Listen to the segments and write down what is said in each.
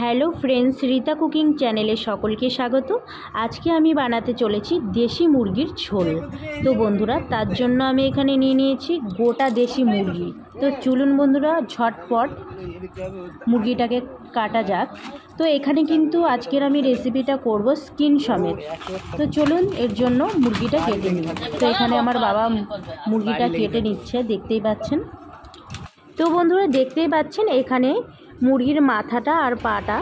Hello friends, Rita cooking চ্যানেলে সকলকে স্বাগত। আজকে আমি বানাতে চলেছি দেশি মুরগির ঝোল। তো বন্ধুরা, তার জন্য আমি এখানে নিয়ে নিয়েছি গোটা দেশি মুরগি। তো চলুন বন্ধুরা, ঝটপট মুরগিটাকে কাটা যাক। তো এখানে কিন্তু আজকের আমি রেসিপিটা করব স্কিন সমেত। তো চলুন এর জন্য মুরগিটা কেটে নিই। তো এখানে আমার বাবা মুরগিটা কেটে নিচ্ছে, দেখতেই পাচ্ছেন। তো বন্ধুরা, দেখতেই পাচ্ছেন এখানে মুরগির মাথাটা আর পাটা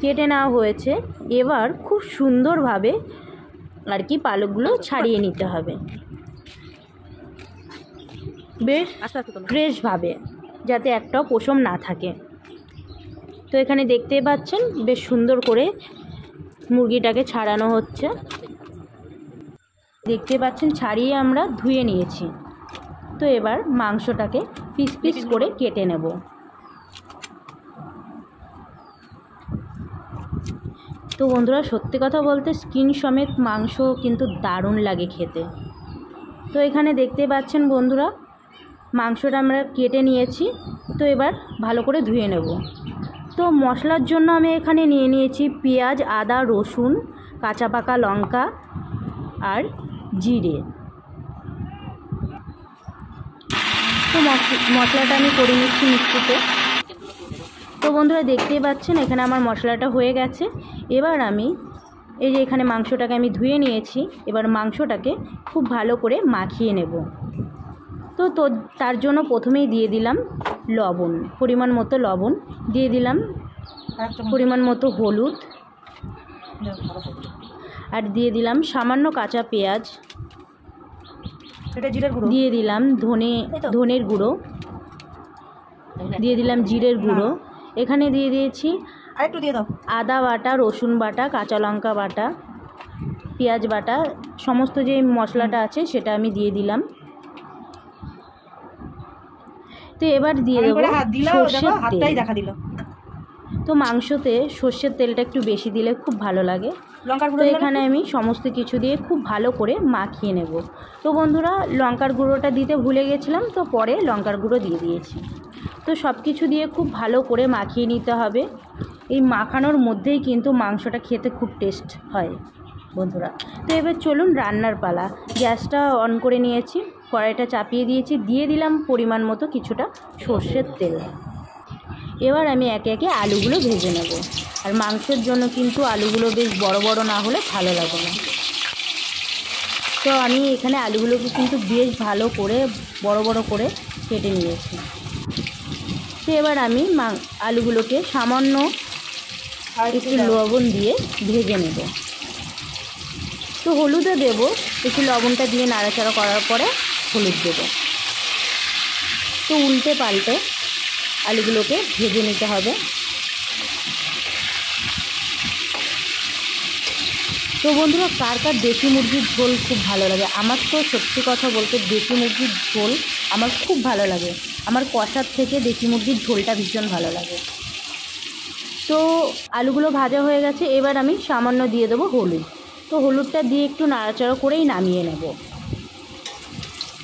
কেটে নেওয়া হয়েছে। এবার খুব সুন্দরভাবে আর কি পালকগুলো ছাড়িয়ে নিতে হবে, বেশ ফ্রেশভাবে, যাতে একটাও পশম না থাকে। তো এখানে দেখতেই পাচ্ছেন বেশ সুন্দর করে মুরগিটাকে ছাড়ানো হচ্ছে। দেখতে পাচ্ছেন ছাড়িয়ে আমরা ধুয়ে নিয়েছি। তো এবার মাংসটাকে পিস পিস করে কেটে নেব। তো বন্ধুরা, সত্যি কথা বলতে স্কিন সমেত মাংস কিন্তু দারুণ লাগে খেতে। তো এখানে দেখতে পাচ্ছেন বন্ধুরা, মাংসটা আমরা কেটে নিয়েছি। তো এবার ভালো করে ধুয়ে নেব। তো মশলার জন্য আমি এখানে নিয়ে নিয়েছি পেঁয়াজ, আদা, রসুন, কাঁচা পাকা লঙ্কা আর জিরে। তো মশলাটা আমি করে নিচ্ছি মিক্সিতে। তো বন্ধুরা, দেখতেই পাচ্ছেন এখানে আমার মশলাটা হয়ে গেছে। এবার আমি এই যে এখানে মাংসটাকে আমি ধুয়ে নিয়েছি, এবার মাংসটাকে খুব ভালো করে মাখিয়ে নেব। তো তার জন্য প্রথমেই দিয়ে দিলাম লবণ, পরিমাণ মতো লবণ দিয়ে দিলাম, পরিমাণ মতো হলুদ, আর দিয়ে দিলাম সামান্য কাঁচা পেঁয়াজ, দিয়ে দিলাম ধনের গুঁড়ো, দিয়ে দিলাম জিরের গুঁড়ো, এখানে দিয়ে দিয়েছি আদা বাটা, রসুন বাটা, কাঁচা লঙ্কা বাটা, পেঁয়াজ বাটা, সমস্ত যে মশলাটা আছে সেটা আমি দিয়ে দিলাম। তো এবার দিয়ে দেবো সর্ষের তেল। তো মাংসতে সর্ষের তেলটা একটু বেশি দিলে খুব ভালো লাগে। তো এখানে আমি সমস্ত কিছু দিয়ে খুব ভালো করে মাখিয়ে নেব। তো বন্ধুরা, লঙ্কার গুঁড়োটা দিতে ভুলে গেছিলাম, তো পরে লঙ্কার গুঁড়ো দিয়ে দিয়েছি। তো সব কিছু দিয়ে খুব ভালো করে মাখিয়ে নিতে হবে। এই মাখানোর মধ্যেই কিন্তু মাংসটা খেতে খুব টেস্ট হয় বন্ধুরা। তো এবার চলুন রান্নার পালা। গ্যাসটা অন করে নিয়েছি, কড়াইটা চাপিয়ে দিয়েছি, দিয়ে দিলাম পরিমাণ মতো কিছুটা সর্ষের তেল। এবার আমি একে একে আলুগুলো ভেজে নেব। আর মাংসের জন্য কিন্তু আলুগুলো বেশ বড় বড় না হলে ভালো লাগে না। তো আমি এখানে আলুগুলোকে কিন্তু বেশ ভালো করে বড় বড় করে কেটে নিয়েছি। তো এবার আমি আলুগুলোকে সামান্য একটু লবণ দিয়ে ভেজে নেব। তো হলুদও দেবো, একটু লবণটা দিয়ে নাড়াচাড়া করার পরে হলুদ দেবো। তো উল্টে পাল্টে আলুগুলোকে ভেজে নিতে হবে। তো বন্ধুরা, কার কার দেশি মুরগির ঝোল খুব ভালো লাগে? আমার তো সত্যি কথা বলতে দেশি মুরগির ঝোল আমার খুব ভালো লাগে। আমার কষার থেকে দেশি মুরগির ঝোলটা ভীষণ ভালো লাগে। তো আলুগুলো ভাজা হয়ে গেছে, এবার আমি সামান্য দিয়ে দেবো হলুদ। তো হলুদটা দিয়ে একটু নাড়াচাড়া করেই নামিয়ে নেব।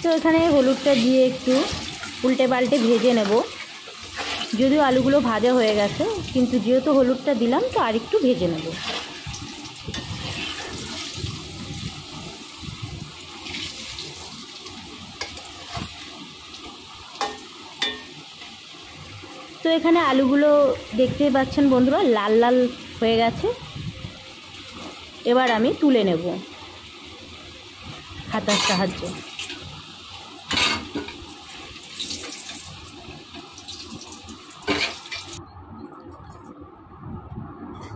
তো এখানে হলুদটা দিয়ে একটু উল্টে পাল্টে ভেজে নেব। যদিও আলুগুলো ভাজা হয়ে গেছে, কিন্তু যেহেতু হলুদটা দিলাম তো আর একটু ভেজে নেব। তো এখানে আলুগুলো দেখতেই পাচ্ছেন বন্ধুরা, লাল লাল হয়ে গেছে। এবার আমি তুলে নেব হাতার সাহায্যে।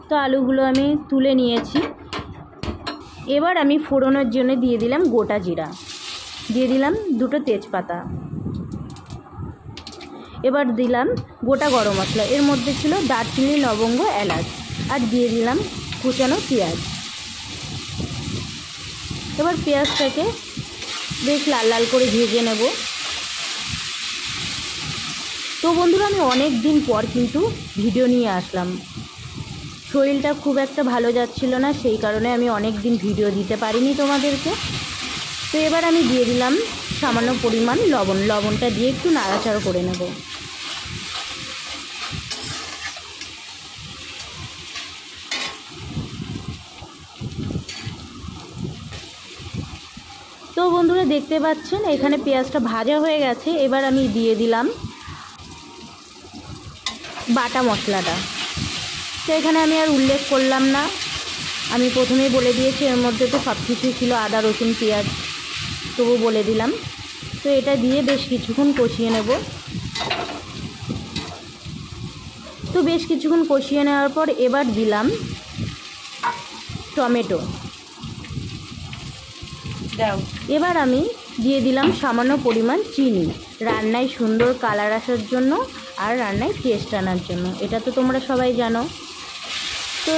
তো আলুগুলো আমি তুলে নিয়েছি। এবার আমি ফোড়নের জন্য দিয়ে দিলাম গোটা জিরা, দিয়ে দিলাম দুটো তেজপাতা, এবার দিলাম গোটা গরম মশলা, এর মধ্যে ছিল দারচিনি, লবঙ্গ, এলাচ, আর দিয়ে দিলাম কুচানো পেঁয়াজ। এবার পেঁয়াজটাকে বেশ লাল লাল করে ভেজে নেব। তো বন্ধুরা, আমি অনেক দিন পর কিন্তু ভিডিও নিয়ে আসলাম। শরীরটা খুব একটা ভালো যাচ্ছিল না, সেই কারণে আমি অনেক দিন ভিডিও দিতে পারিনি তোমাদেরকে। তো এবার আমি দিয়ে দিলাম সামান্য পরিমাণ লবণ, লবণটা দিয়ে একটু নাড়াচাড়া করে নেব। বন্ধুরা দেখতে পাচ্ছেন এখানে পেঁয়াজটা ভাজা হয়ে গেছে। এবার আমি দিয়ে দিলাম বাটা মশলাটা। তো এখানে আমি আর উল্লেখ করলাম না, আমি প্রথমেই বলে দিয়েছি এর মধ্যে তো সব কিছুই ছিল, আদা রসুন পেঁয়াজ, তবু বলে দিলাম। তো এটা দিয়ে বেশ কিছুক্ষণ কষিয়ে নেব। তো বেশ কিছুক্ষণ কষিয়ে নেওয়ার পর এবার দিলাম টমেটো। এবার আমি দিয়ে দিলাম সামান্য পরিমাণ চিনি, রান্নায় সুন্দর কালার আসার জন্য আর রান্নায় টেস্ট আনার জন্য। এটা তো তোমরা সবাই জানো। তো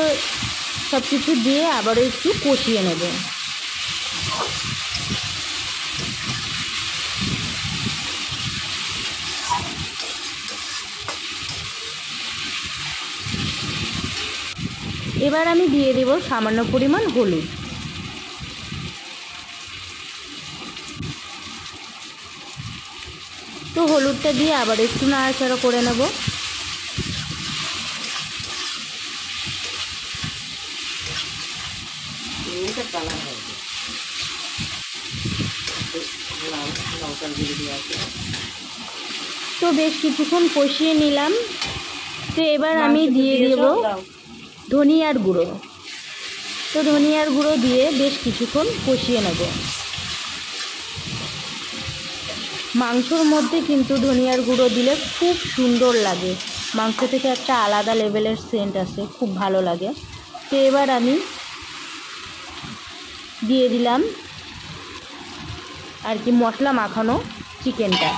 সব কিছু দিয়ে আবারও একটু কষিয়ে নেব। এবার আমি দিয়ে দেব সামান্য পরিমাণ হলুদ। তো হলুদটা দিয়ে আবার একটু নাড়াচাড়া করে নেব। তো বেশ কিছুক্ষণ কষিয়ে নিলাম। তো এবার আমি দিয়ে দেব ধনিয়ার গুঁড়ো। তো ধনিয়ার গুঁড়ো দিয়ে বেশ কিছুক্ষণ কষিয়ে নেব। মাংসর মধ্যে কিন্তু ধনিয়ার গুঁড়ো দিলে খুব সুন্দর লাগে, মাংস থেকে একটা আলাদা লেভেলের সেন্ট আসে, খুব ভালো লাগে। তো এবার আমি দিয়ে দিলাম আর কি মশলা মাখানো চিকেনটা।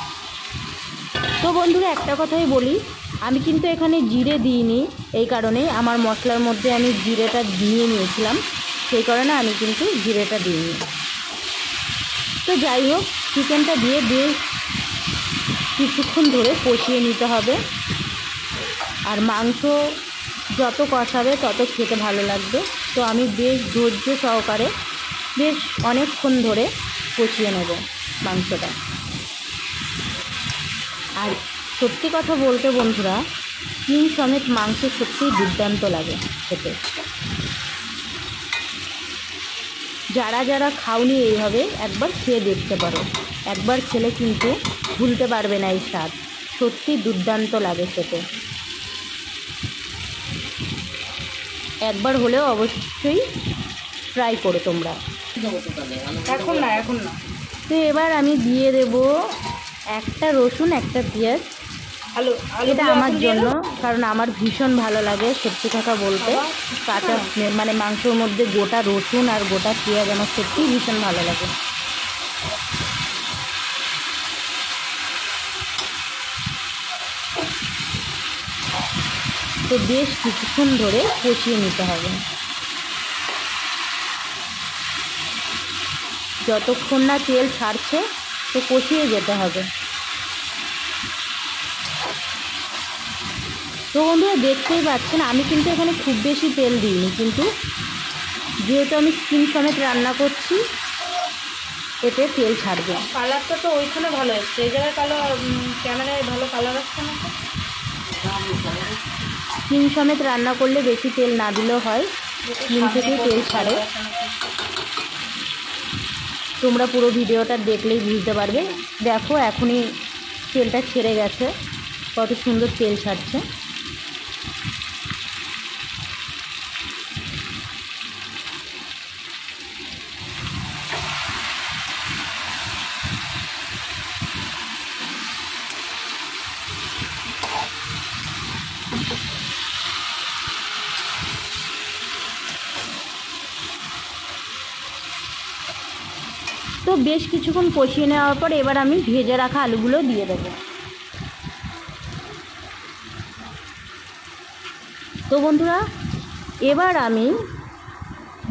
তো বন্ধুরা একটা কথাই বলি, আমি কিন্তু এখানে জিরে দিইনি, এই কারণেই আমার মশলার মধ্যে আমি জিরেটা দিয়ে নিয়েছিলাম, সেই কারণে আমি কিন্তু জিরেটা দিইনি। তো যাই হোক, চিকেনটা দিয়ে বেশ কিছুক্ষণ ধরে কষিয়ে নিতে হবে। আর মাংস যত কষাবে তত খেতে ভালো লাগবে। তো আমি বেশ ধৈর্য সহকারে বেশ অনেকক্ষণ ধরে কষিয়ে নেব মাংসটা। আর সত্যি কথা বলতে বন্ধুরা, ডিম সমেত মাংস সত্যিই দুর্দান্ত লাগে খেতে। যারা যারা খাওনি এইভাবে একবার খেয়ে দেখতে পারো, একবার খেলে কিন্তু ভুলতে পারবে না এই স্বাদ, সত্যি দুর্দান্ত লাগে খেতে। একবার হলেও অবশ্যই ট্রাই করো তোমরা। এখন না। তো এবার আমি দিয়ে দেব একটা রসুন, একটা পেঁয়াজ। এটা আমার জন্য, কারণ আমার ভীষণ ভালো লাগে সত্যি কথা বলতে। কাঁচা মানে মাংসর মধ্যে গোটা রসুন আর গোটা পেঁয়াজ আমার সত্যিই ভীষণ ভালো লাগে। তো বেশ কিছুক্ষণ ধরে কষিয়ে নিতে হবে, যতক্ষণ না তেল ছাড়ছে তো কষিয়ে যেতে হবে। তো বন্ধুরা দেখতেই পাচ্ছেন আমি কিন্তু এখানে খুব বেশি তেল দিইনি, কিন্তু যেহেতু আমি স্কিন সমেত রান্না করছি এতে তেল ছাড়বে। কালারটা তো ওইখানে ভালো এসছে, এই জায়গায় কালো ক্যামেরায় ভালো কালার আসছে না। স্কিন সমেত রান্না করলে বেশি তেল না দিলেও হয়, স্কিন থেকেই তেল ছাড়ে। তোমরা পুরো ভিডিওটা দেখলেই বুঝতে পারবে। দেখো এখনই তেলটা ছেড়ে গেছে, কত সুন্দর তেল ছাড়ছে। তো বেশ কিছুক্ষণ কষিয়ে নেওয়ার পর এবার আমি ভেজে রাখা আলুগুলো দিয়ে দেবো। তো বন্ধুরা এবার আমি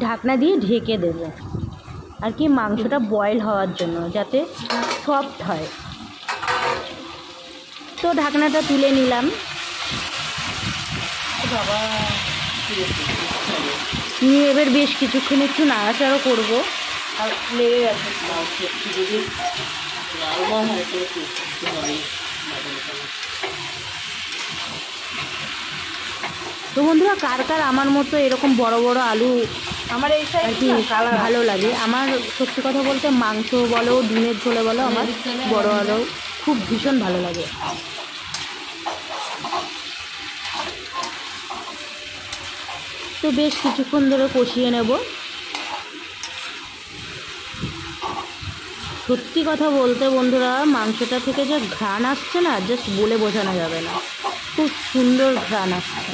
ঢাকনা দিয়ে ঢেকে দেব আর কি মাংসটা বয়েল হওয়ার জন্য, যাতে সফট হয়। তো ঢাকনাটা তুলে নিলাম। নিয়ে এবার বেশ কিছুক্ষণ একটু নাড়াচাড়া করবো। আর লেগে গেছে তো বন্ধুরা কার কার আমার মতো এরকম বড় বড় আলু আমার এই আর কি ভালো লাগে। আমার সত্যি কথা বলতে মাংস বলো ডিমের ঝোলে বলো আমার বড় আলু খুব ভীষণ ভালো লাগে। তো বেশ কিছুক্ষণ ধরে কষিয়ে নেব। সত্যি কথা বলতে বন্ধুরা মাংসটা থেকে যে ঘ্রাণ আসছে না জাস্ট বলে বোঝানো যাবে না, খুব সুন্দর ঘ্রাণ আসছে।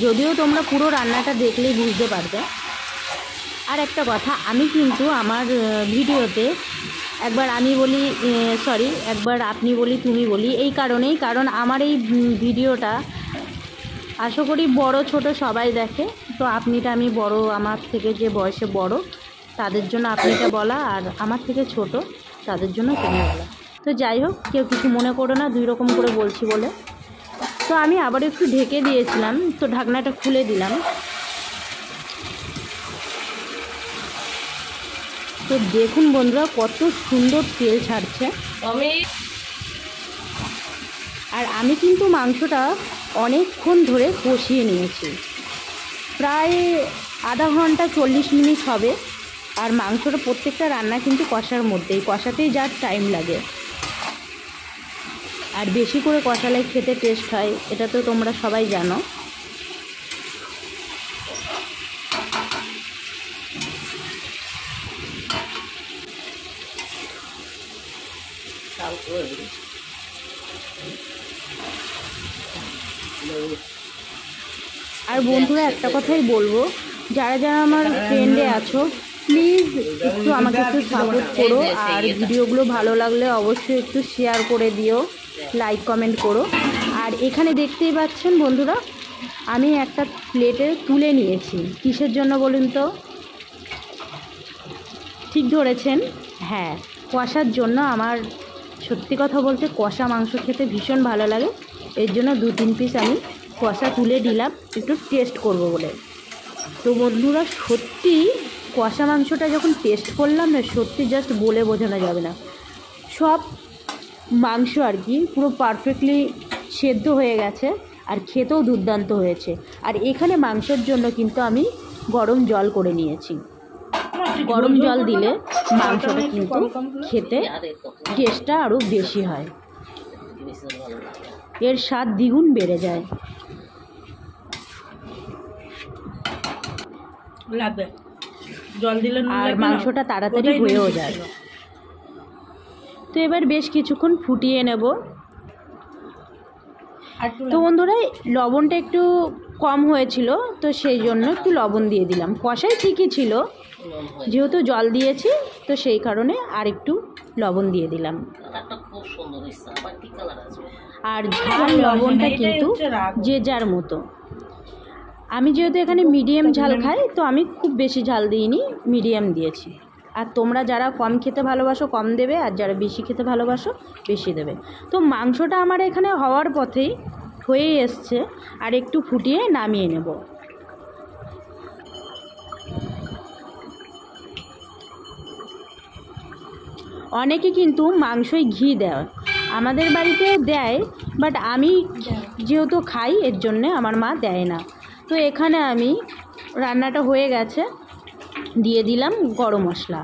যদিও তোমরা পুরো রান্নাটা দেখলেই বুঝতে পারবে। আর একটা কথা, আমি কিন্তু আমার ভিডিওতে একবার আমি বলি একবার আপনি বলি তুমি বলি এই কারণেই, কারণ আমার এই ভিডিওটা আশা করি বড় ছোট সবাই দেখে। তো আপনিটা আমি বড়, আমার থেকে যে বয়সে বড় তাদের জন্য আপনিটা বলা, আর আমার থেকে ছোট তাদের জন্য তুমি বলা। তো যাই হোক, কেউ কিছু মনে করো না, দুই রকম করে বলছি বলে। তো আমি আবার একটু ঢেকে দিয়েছিলাম, তো ঢাকনাটা খুলে দিলাম। তো দেখুন বন্ধুরা কত সুন্দর তেল ছাড়ছে। আর আমি কিন্তু মাংসটা অনেকক্ষণ ধরে কষিয়ে নিয়েছি, প্রায় আধা ঘন্টা 40 মিনিট হবে। আর মাংসটা প্রত্যেকটা রান্না কিন্তু কষার মধ্যেই, কষাতেই যার টাইম লাগে। আর বেশি করে কষালে খেতে টেস্ট হয়, এটা তো তোমরা সবাই জানো। আর বন্ধুরা একটা কথাই বলবো, যারা যারা আমার ফ্রেন্ডে আছো প্লিজ একটু আমাকে একটু সাপোর্ট করো। আর ভিডিওগুলো ভালো লাগলে অবশ্যই একটু শেয়ার করে দিও, লাইক কমেন্ট করো। আর এখানে দেখতেই পাচ্ছেন বন্ধুরা আমি একটা প্লেটে তুলে নিয়েছি। কিসের জন্য বলুন তো? ঠিক ধরেছেন, হ্যাঁ, কষার জন্য। আমার সত্যি কথা বলতে কষা মাংস খেতে ভীষণ ভালো লাগে, এর জন্য 2-3 পিস আমি কষা তুলে দিলাম একটু টেস্ট করব বলে। তো বন্ধুরা সত্যি কষা মাংসটা যখন টেস্ট করলাম না, সত্যি জাস্ট বলে বোঝানো যাবে না। সব মাংস আর কি পুরো পারফেক্টলি সেদ্ধ হয়ে গেছে, আর খেতেও দুর্দান্ত হয়েছে। আর এখানে মাংসের জন্য কিন্তু আমি গরম জল করে নিয়েছি। গরম জল দিলে মাংসটা কিন্তু খেতে টেস্টটা আরও বেশি হয়, এর স্বাদ দ্বিগুণ বেড়ে যায়। জল দিলে আর মাংসটা তাড়াতাড়ি হয়েও যায়। তো এবার বেশ কিছুক্ষণ ফুটিয়ে নেব। তো বন্ধুরা লবণটা একটু কম হয়েছিল, তো সেই জন্য একটু লবণ দিয়ে দিলাম। কষাই ঠিকই ছিল, যেহেতু জল দিয়েছি তো সেই কারণে আর একটু লবণ দিয়ে দিলাম। আর ঝাল লবণটা কিন্তু যে যার মতো। আমি যেহেতু এখানে মিডিয়াম ঝাল খাই, তো আমি খুব বেশি ঝাল দিইনি, মিডিয়াম দিয়েছি। আর তোমরা যারা কম খেতে ভালোবাসো কম দেবে, আর যারা বেশি খেতে ভালোবাসো বেশি দেবে। তো মাংসটা আমার এখানে হওয়ার পথেই হয়ে এসছে, আর একটু ফুটিয়ে নামিয়ে নেব। অনেকে কিন্তু মাংসয় ঘি দেয়, আমাদের বাড়িতেও দেয়, বাট আমি যেহেতু খাই এর জন্যে আমার মা দেয় না। তো এখানে আমি রান্নাটা হয়ে গেছে, দিয়ে দিলাম গরম মশলা।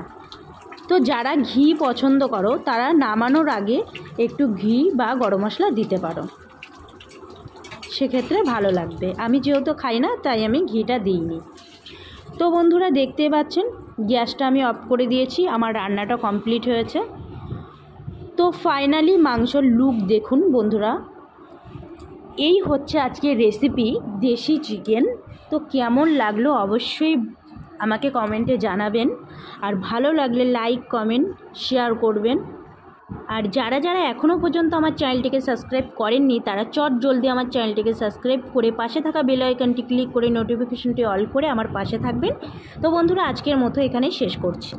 তো যারা ঘি পছন্দ করো তারা নামানোর আগে একটু ঘি বা গরম মশলা দিতে পারো, সেক্ষেত্রে ভালো লাগবে। আমি যেহেতু খাই না তাই আমি ঘিটা দিইনি। তো বন্ধুরা দেখতেই পাচ্ছেন গ্যাসটা আমি অফ করে দিয়েছি, আমার রান্নাটা কমপ্লিট হয়েছে। তো ফাইনালি মাংসর লুক দেখুন বন্ধুরা, এই হচ্ছে আজকের রেসিপি দেশি চিকেন। তো কেমন লাগলো অবশ্যই আমাকে কমেন্টে জানাবেন, আর ভালো লাগলে লাইক কমেন্ট শেয়ার করবেন। আর যারা যারা এখনও পর্যন্ত আমার চ্যানেলটিকে সাবস্ক্রাইব করেননি তারা চট জলদি আমার চ্যানেলটিকে সাবস্ক্রাইব করে পাশে থাকা বেল আইকনটি ক্লিক করে নোটিফিকেশনটি অল করে আমার পাশে থাকবেন। তো বন্ধুরা আজকের মতো এখানেই শেষ করছি।